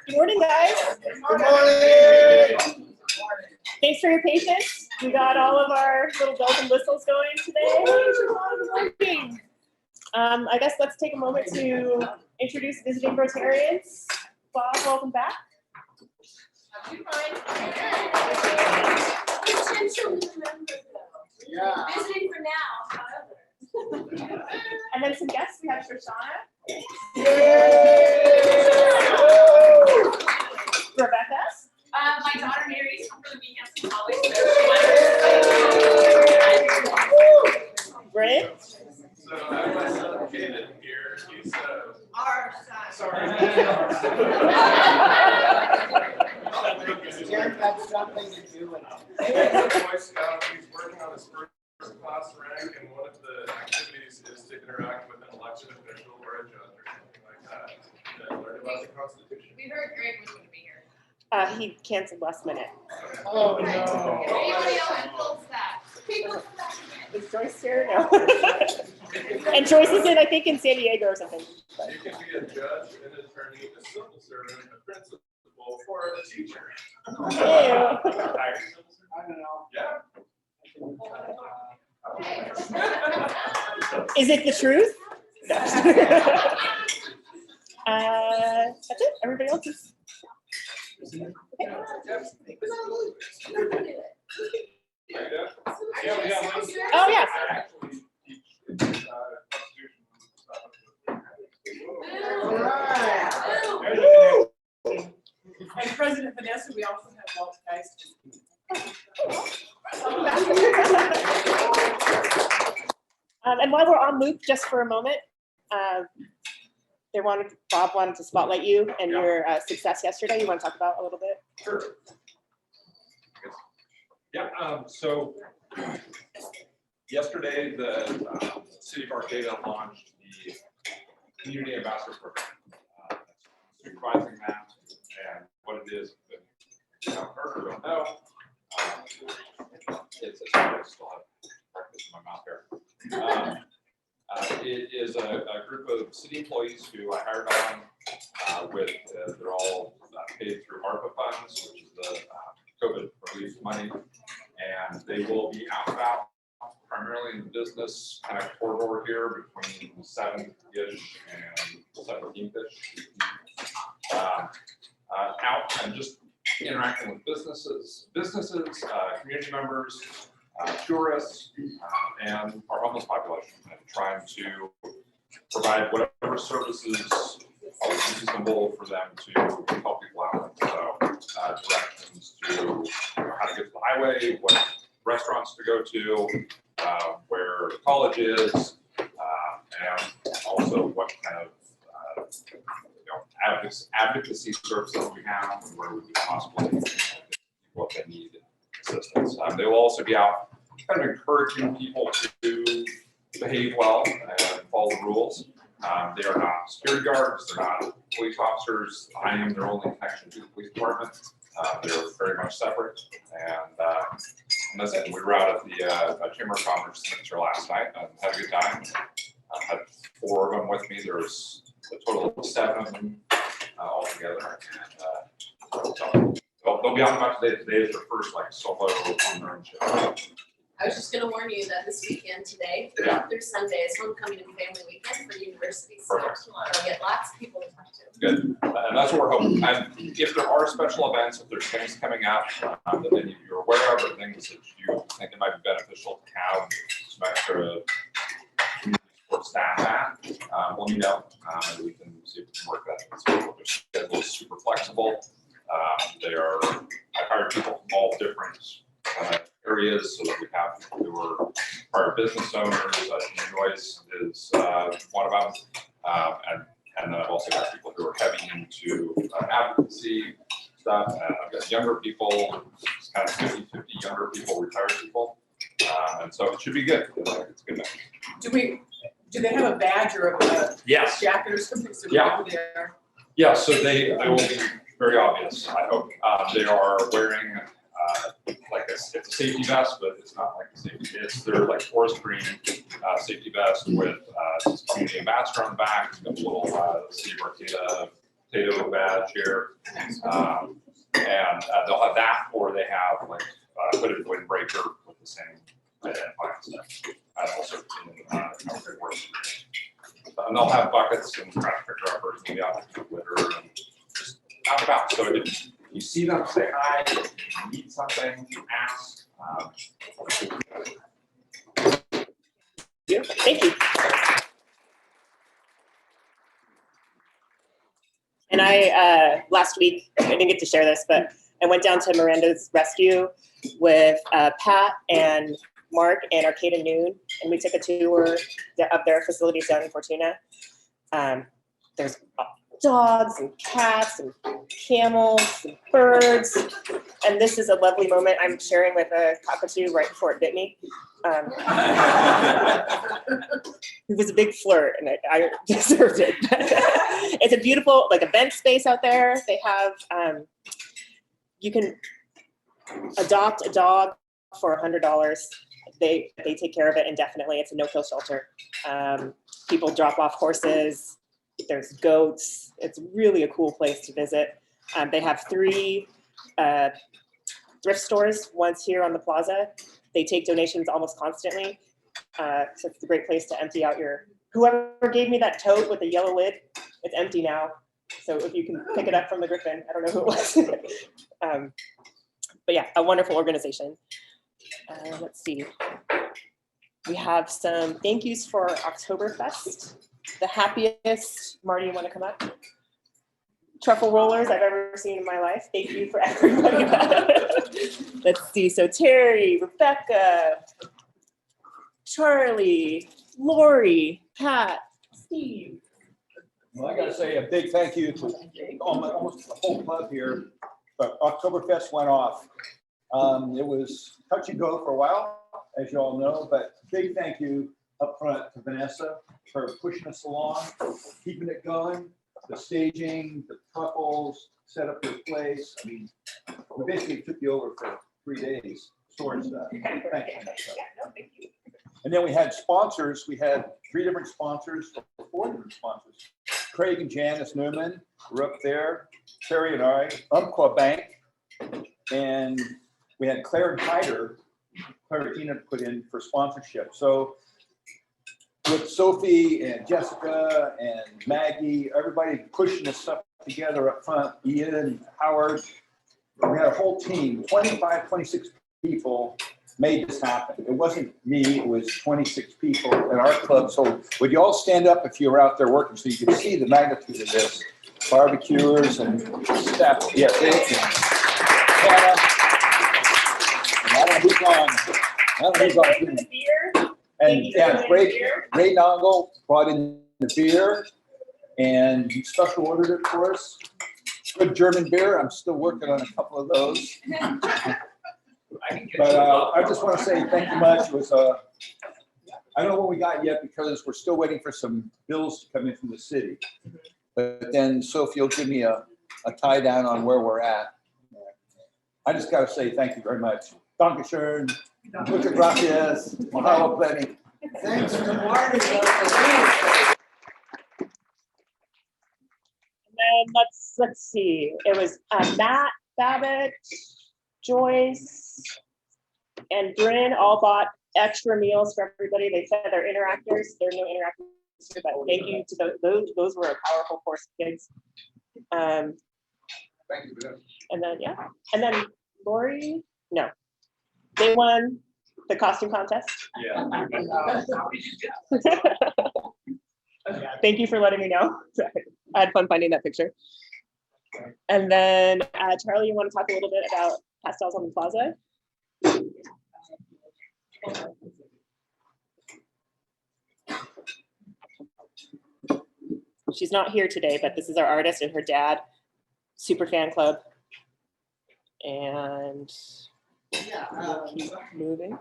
Good morning, guys. Good morning. Thanks for your patience. We got all of our little bells and whistles going today. I guess let's take a moment to introduce visiting Rotarians. Bob, welcome back. Do you mind? Yeah. Visiting for now, however. And then some guests. We have Shoshana, Rebecca, My daughter Mary's home for the weekend from college, so Brent, So I was David here. He's our son. sorry. Jeff had something to do with He's a Boy Scout. He's working on his first class rank, and one of the activities is to interact with an elected official or a judge or something like that. And learn about the Constitution. We heard Greg was going to be here. he canceled last minute. Oh, If no. anybody else pulls that. Is Joyce here? No. And Joyce is in, I think, in San Diego or something. You can be a judge, an attorney, a civil servant, a principal, or a teacher. Ew. I don't know. Yeah. Is it the truth? No. That's it. Everybody else is. Oh, yeah. All right. And President Vanessa, we also have both guys. And while we're on loop, just for a moment, Bob wanted to spotlight you and your success yesterday. You want to talk about a little bit? Sure. Yeah, so yesterday the City of Arcata launched the Community Ambassador Program. Supervising that and what it is, but you know, or don't know. It's I still have breakfast in my mouth here. It is a group of city employees who I hired on with, they're all paid through ARPA funds, which is the COVID relief money. And they will be out and about primarily in the business kind of corridor here between 7-ish and 17-ish. Out and just interacting with businesses, community members, tourists, and our homeless population, and trying to provide whatever services are reasonable for them to help people out. So directions to how to get to the highway, what restaurants to go to, where the college is, and also what kind of advocacy services we have and where we could possibly what they need assistance. They will also be out kind of encouraging people to behave well and follow the rules. They are not security guards, they're not police officers. I am their only connection to the police department. They're very much separate. And that's it. We were out at the Chamber of Commerce Center last night and had a good time. I had 4 of them with me. There was a total of 7 of them all together. And so they'll be on about today. Today is their first solo on their own show. I was just going to warn you that this weekend today, through Sunday, is homecoming and family weekend for universities. So I'll get lots of people to talk to. Good. And that's what we're hoping. And if there are special events, if there's things coming up that any of you are aware of, or things that you think it might be beneficial to have some extra community support staff at, let me know. We can see if we can work that. So their schedule is super flexible. I hired people from all different areas so that we have people who are prior business owners. Joyce is one of them. And then I've also got people who are heavy into advocacy stuff. I've got younger people, it's kind of 50-50 younger people, retired people. And so it should be good. It's good. Do they have a badge or a Yes. jacket or something? So Yeah. we know who they are? Yeah, so they will be very obvious, I hope. They are wearing it's a safety vest, but it's not like a safety. It's their forest green safety vest with community ambassador on the back. It's got a little City of Arcata potato badge here. And they'll have that, or they have like hooded windbreaker with the same endpoint stuff. And also and they'll have buckets and trash picker uppers and the opportunity litter and just out about. So if you see them, say hi. If you need something, ask. Thank you. And I, last week, I didn't get to share this, but I went down to Miranda's rescue with Pat and Mark and Arcade and Noon, and we took a tour of their facilities down in Fortuna. There's dogs and cats and camels and birds, and this is a lovely moment I'm sharing with a cockatoo right before it bit me. It was a big flirt, and I deserved it. It's a beautiful, like, event space out there. They have, you can adopt a dog for $100. They take care of it indefinitely. It's a no-kill shelter. People drop off horses. There's goats. It's really a cool place to visit. They have 3 thrift stores, one's here on the plaza. They take donations almost constantly. So it's a great place to empty out your, whoever gave me that tote with the yellow lid, it's empty now. So if you can pick it up from the Griffin, I don't know who it was. But yeah, a wonderful organization. Let's see. We have some thank yous for Oktoberfest. The happiest, Marty, you want to come up? Truffle rollers I've ever seen in my life. Thank you for everybody. Let's see. So Terry, Rebecca, Charlie, Lori, Pat, Steve. Well, I got to say a big thank you to almost the whole club here. But Oktoberfest went off. It was touch and go for a while, as you all know, but big thank you up front to Vanessa for pushing us along, keeping it going, the staging, the truffles, set up your place. I mean, we basically took you over for 3 days, storing stuff. Thank you, Vanessa. And then we had sponsors. We had 3 different sponsors, 4 different sponsors. Craig and Janice Newman were up there, Terry and I, Umpqua Bank, and we had Claire and Hyder, Claire and Tina put in for sponsorship. So with Sophie and Jessica and Maggie, everybody pushing this stuff together up front, Ian, Howard, we had a whole team, 25, 26 people made this happen. It wasn't me, it was 26 people in our club. So would you all stand up if you were out there working so you could see the magnitude of this? Barbecuers and staff, yeah, Dick and Hannah. I don't know who's on. I don't know who's on. The beer. And yeah, Ray Nongle brought in the beer and he special ordered it for us. Good German beer. I'm still working on a couple of those. But I just want to say thank you much. It was I don't know what we got yet because we're still waiting for some bills to come in from the city. But then Sophie will give me a tie down on where we're at. I just got to say thank you very much. Dankeschön. Muchas gracias. Mahalo plenty. Thanks to Marty. And then let's see. It was Matt, Babbitt, Joyce, and Bryn all bought extra meals for everybody. They fed their interactors. There are no interactors here, but thank you to those were a powerful force of kids. Thank you. And then and then Lori, no, they won the costume contest. Yeah. Thank you for letting me know. I had fun finding that picture. And then Charlie, you want to talk a little bit about Pastels on the Plaza? She's not here today, but this is our artist and her dad, super fan club. And we'll keep moving.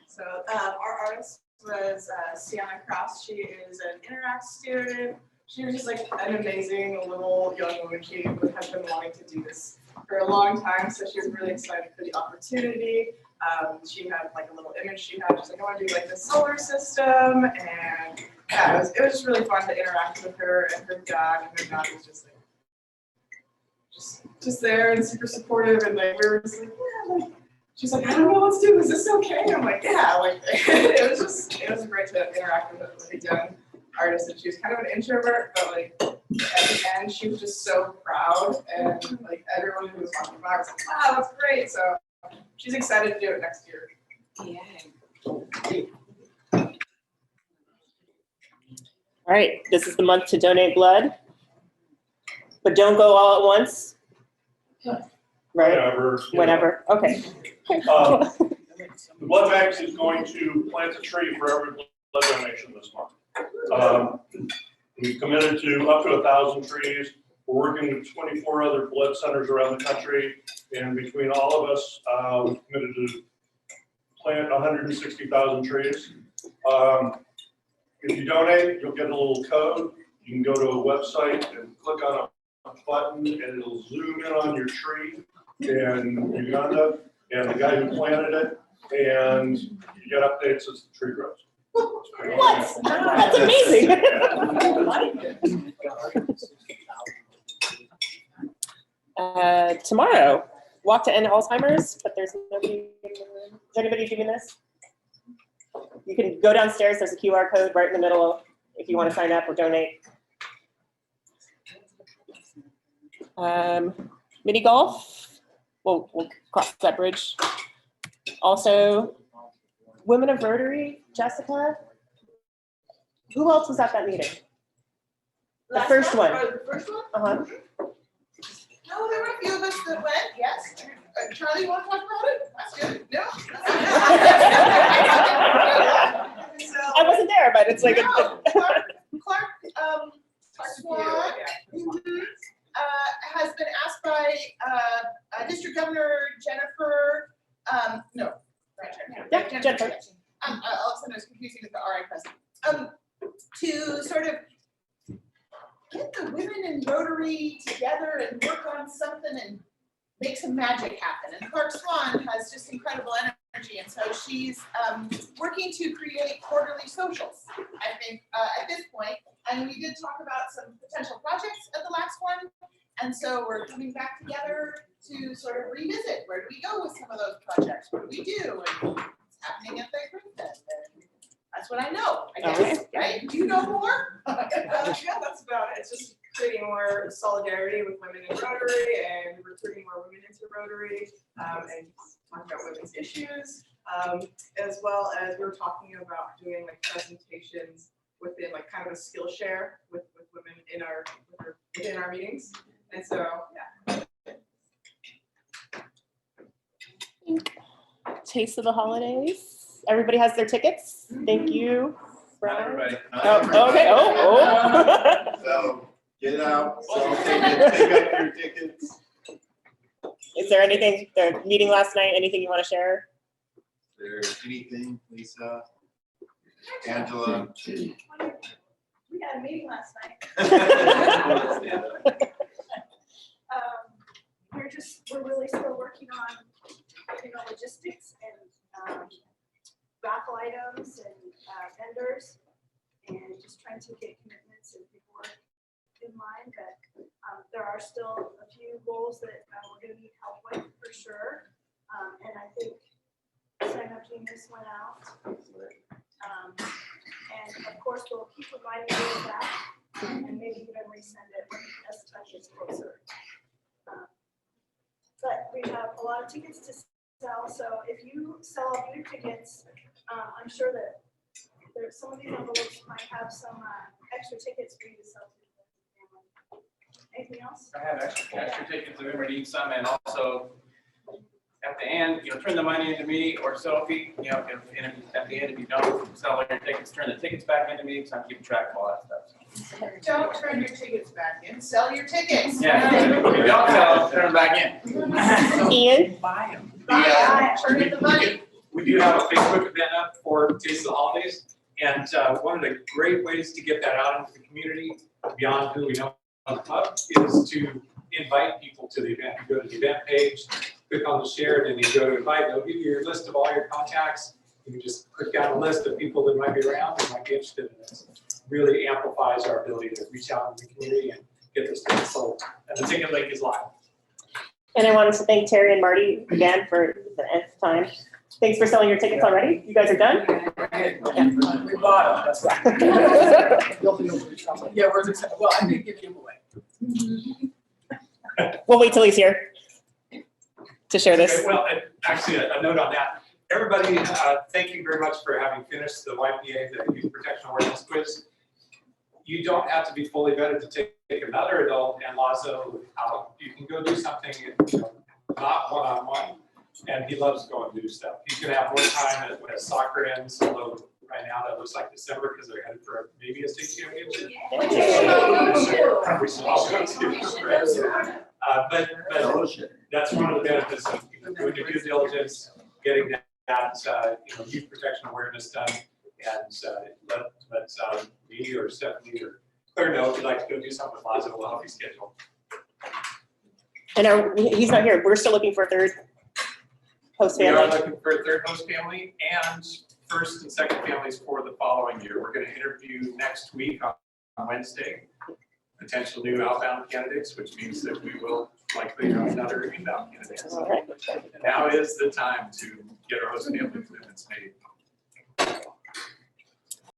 So our artist was Sienna Cross. She is an Interact student. She was just like an amazing little young woman. She has been wanting to do this for a long time, so she was really excited for the opportunity. She had like a little image she had. She's like, I want to do like the solar system, and yeah, it was just really fun to interact with her and her dad. And her dad was just like just there and super supportive, and like we were just like, yeah, like she's like, I don't know what to do. Is this okay? And I'm like, yeah, like it was great to interact with a young artist, and she was kind of an introvert, but like at the end she was just so proud, and like everyone who was watching by was like, wow, that's great. So she's excited to do it next year. All right, this is the month to donate blood, but don't go all at once. Right? Whenever. Okay. The blood bank is going to plant a tree for every blood donation this month. We've committed to up to 1,000 trees. We're working with 24 other blood centers around the country, and between all of us, we've committed to plant 160,000 trees. If you donate, you'll get a little code. You can go to a website and click on a button, and it'll zoom in on your tree in Uganda and the guy who planted it, and you get updates as the tree grows. What? That's amazing. Tomorrow, walk to end Alzheimer's, but there's nobody in the room. Is anybody doing this? You can go downstairs, there's a QR code right in the middle if you want to sign up or donate. Mini golf, we'll cross that bridge. Also, Women of Rotary, Jessica. Who else was at that meeting? The first one. The first one? Uh-huh. No, there were a few of us that went, yes. Charlie, you want to talk about it? That's good. No? I wasn't there, but it's like No, Clark Swan has been asked by District Governor Jennifer, Jennifer. Alexander's confusing with the RI president. To sort of get the women in Rotary together and work on something and make some magic happen. And Clark Swan has just incredible energy, and so she's working to create quarterly socials, I think, at this point. And we did talk about some potential projects at the last one, and so we're coming back together to sort of revisit, where do we go with some of those projects? What do we do? And what's happening at the group then? And that's what I know, I guess, right? Do you know more? Yeah, that's about it. It's just creating more solidarity with women in Rotary and recruiting more women into Rotary, and talking about women's issues, as well as we were talking about doing like presentations within like kind of a skill share with women within our meetings. And so, yeah. Taste of the holidays. Everybody has their tickets. Thank you. Not everybody. Oh, okay. Oh. So get out, sell tickets, pick up your tickets. Is there anything, the meeting last night, anything you want to share? Is there anything, Lisa, Angela? We had a meeting last night. We're really still working on, logistics and raffle items and vendors, and just trying to get commitments and paperwork in mind. But there are still a few goals that we're going to need help with for sure. And I think sign-up genius went out. And of course, we'll keep reminding you of that, and maybe even resend it as time gets closer. But we have a lot of tickets to sell, so if you sell your tickets, I'm sure that some of these envelopes might have some extra tickets for you to sell to the family. Anything else? I have extra tickets if everybody needs some, and also at the end, turn the money into me or Sophie. At the end, if you don't sell all your tickets, turn the tickets back into me, because I'm keeping track of all that stuff. Don't turn your tickets back in, sell your tickets. Yeah, if you don't sell, turn them back in. Ian? Buy them. Turn in the money. We do have a Facebook event up for Taste of the Holidays, and one of the great ways to get that out into the community, beyond who we know on the club, is to invite people to the event. You go to the event page, click on the share, and then you go to invite. They'll give you your list of all your contacts. You can just click down a list of people that might be around and might be interested in this. Really amplifies our ability to reach out in the community and get this thing sold. And the ticket link is live. And I wanted to thank Terry and Marty again for the nth time. Thanks for selling your tickets already. You guys are done? We bought them, that's right. Yeah, we're excited. Well, I did give him away. We'll wait till he's here to share this. Okay, well, actually, a note on that. Everybody, thank you very much for having finished the YPA, the Youth Protection Awareness Quiz. You don't have to be fully vetted to take another adult and Lazo out. You can go do something, not one-on-one, and he loves going to do stuff. He's gonna have more time when soccer ends, although right now that looks like December because they're headed for maybe a state championship. We should all go to it. But that's one of the benefits of doing your due diligence, getting that youth protection awareness done, and let me or Stephanie or Claire know if you'd like to go do something with Lazo, we'll help you schedule. And he's not here. We're still looking for a third host We are family. looking for a third host family and first and second families for the following year. We're going to interview next week on Wednesday, potential new outbound candidates, which means that we will likely have another inbound candidate. All right. Now is the time to get our host family commitments made.